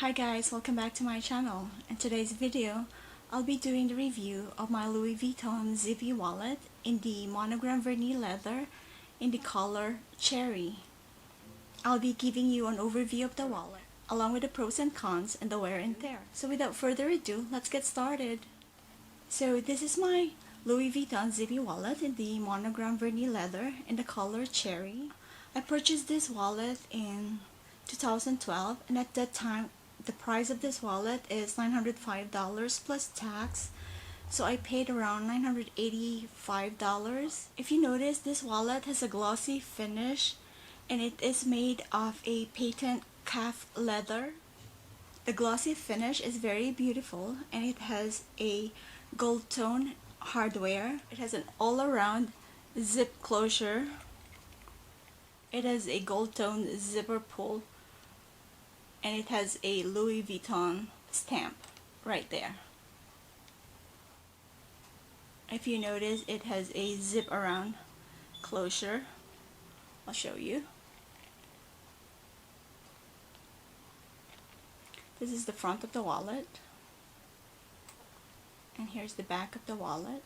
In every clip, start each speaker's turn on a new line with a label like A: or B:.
A: Hi guys, welcome back to my channel. In today's video, I'll be doing the review of my Louis Vuitton Zippy wallet in the monogram vernis leather in the color cherry. I'll be giving you an overview of the wallet, along with the pros and cons and the wear and tear. So without further ado, let's get started. So this is my Louis Vuitton Zippy wallet in the monogram vernis leather in the color cherry. I purchased this wallet in 2012, and at that time the price of this wallet is $905 plus tax, so I paid around $985. If you notice, this wallet has a glossy finish and it is made of a patent calf leather. The glossy finish is very beautiful and it has a gold tone hardware. It has an all-around zip closure. It has a gold tone zipper pull, and it has a Louis Vuitton stamp right there. If you notice, it has a zip around closure. I'll show you. This is the front of the wallet, and here's the back of the wallet.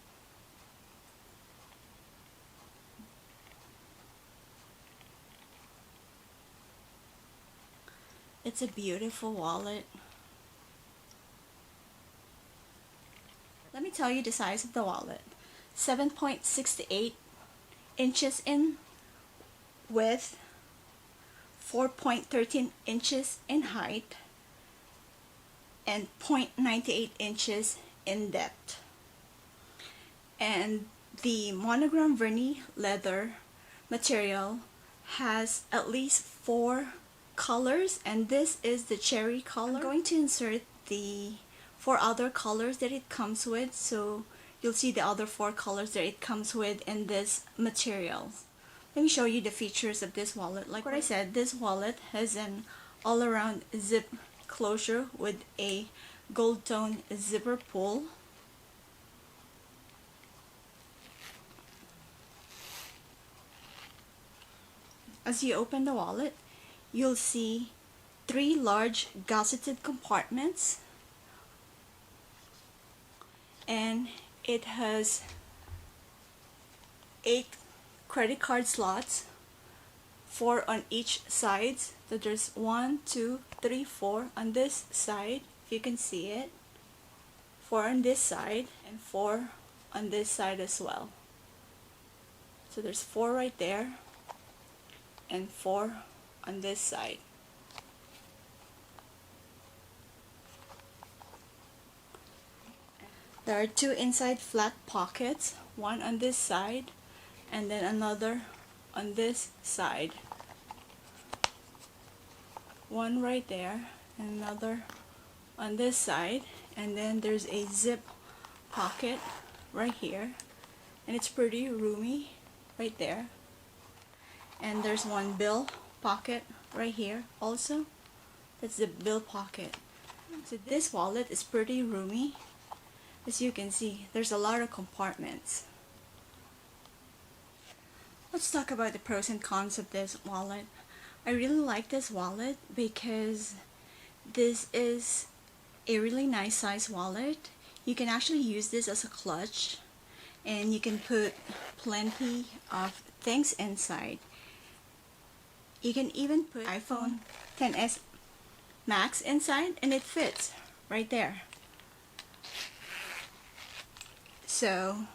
A: It's a beautiful wallet. Let me tell you the size of the wallet. 7.68 inches in width, 4.13 inches in height, and 0.98 inches in depth. And the monogram vernis leather material has at least 4 colors, and this is the cherry color. I'm going to insert the 4 other colors that it comes with, so you'll see the other 4 colors that it comes with in this material. Let me show you the features of this wallet. Like what I said, this wallet has an all-around zip closure with a gold tone zipper pull. As you open the wallet, you'll see 3 large gusseted compartments, and it has 8 credit card slots, 4 on each side. So there's 1, 2, 3, 4 on this side, if you can see it, 4 on this side, and 4 on this side as well. So there's 4 right there and 4 on this side. There are 2 inside flat pockets, one on this side and then another on this side. One right there and another on this side, and then there's a zip pocket right here, and it's pretty roomy right there. And there's one bill pocket right here also. That's the bill pocket. So this wallet is pretty roomy. As you can see, there's a lot of compartments. Let's talk about the pros and cons of this wallet. I really like this wallet because this is a really nice size wallet. You can actually use this as a clutch, and you can put plenty of things inside. You can even put iPhone XS Max inside and it fits right there. So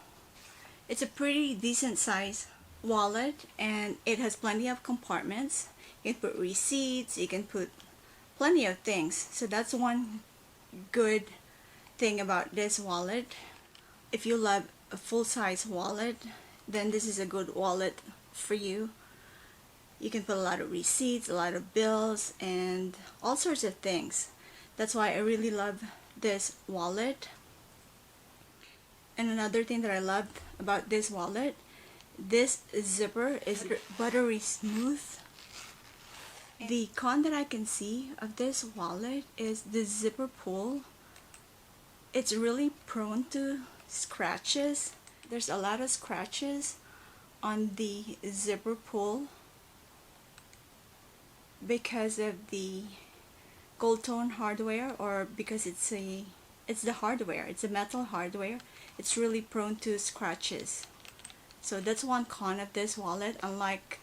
A: it's a pretty decent size wallet, and it has plenty of compartments. You can put receipts, you can put plenty of things. So that's one good thing about this wallet. If you love a full-size wallet, then this is a good wallet for you. You can put a lot of receipts, a lot of bills, and all sorts of things. That's why I really love this wallet. And another thing that I love about this wallet, this zipper is buttery smooth. The con that I can see of this wallet is the zipper pull. It's really prone to scratches. There's a lot of scratches on the zipper pull because of the gold tone hardware, or because it's the hardware, it's a metal hardware, it's really prone to scratches. So that's one con of this wallet. Unlike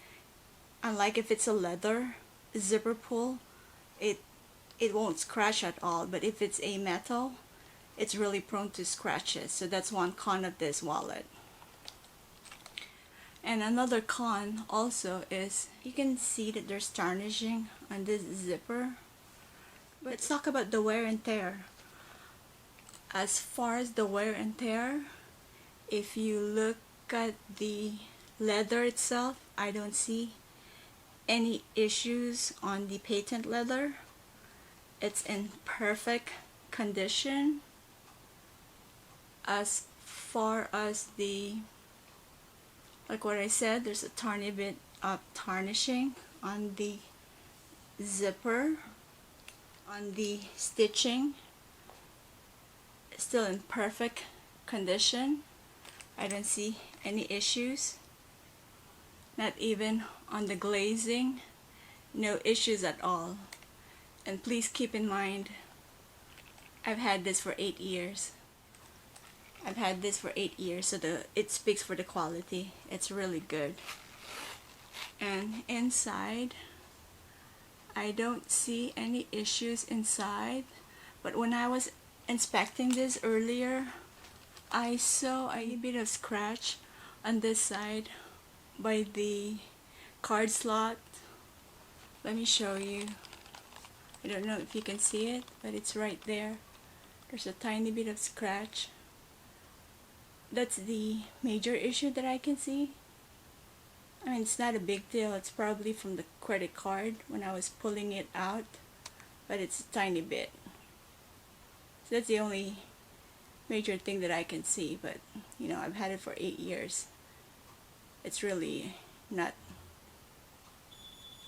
A: if it's a leather zipper pull, it won't scratch at all, but if it's a metal, it's really prone to scratches. So that's one con of this wallet. And another con also is you can see that there's tarnishing on this zipper. But let's talk about the wear and tear. As far as the wear and tear, if you look at the leather itself, I don't see any issues on the patent leather. It's in perfect condition. As far as the, like what I said, there's a tiny bit of tarnishing on the zipper, on the stitching, still in perfect condition. I don't see any issues, not even on the glazing, no issues at all. And please keep in mind, I've had this for 8 years. I've had this for 8 years, so it speaks for the quality. It's really good. And inside, I don't see any issues inside, but when I was inspecting this earlier, I saw a bit of scratch on this side by the card slot. Let me show you. I don't know if you can see it, but it's right there. There's a tiny bit of scratch. That's the major issue that I can see. I mean, it's not a big deal. It's probably from the credit card when I was pulling it out, but it's a tiny bit. So that's the only major thing that I can see, but you know, I've had it for 8 years. It's really not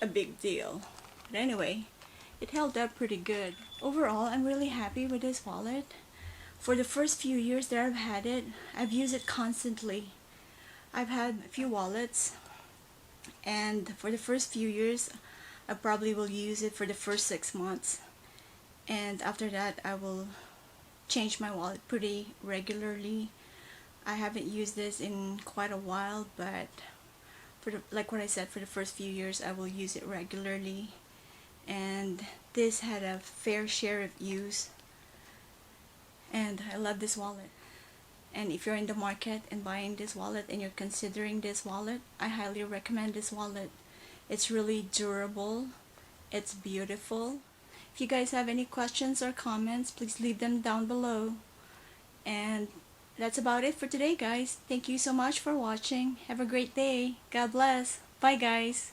A: a big deal. But anyway, it held up pretty good. Overall, I'm really happy with this wallet. For the first few years that I've had it, I've used it constantly. I've had a few wallets, and for the first few years, I probably will use it for the first 6 months. And after that, I will change my wallet pretty regularly. I haven't used this in quite a while, but like what I said, for the first few years, I will use it regularly. And this had a fair share of use, and I love this wallet. And if you're in the market and buying this wallet and you're considering this wallet, I highly recommend this wallet. It's really durable, it's beautiful. If you guys have any questions or comments, please leave them down below. And that's about it for today, guys. Thank you so much for watching. Have a great day. God bless. Bye, guys.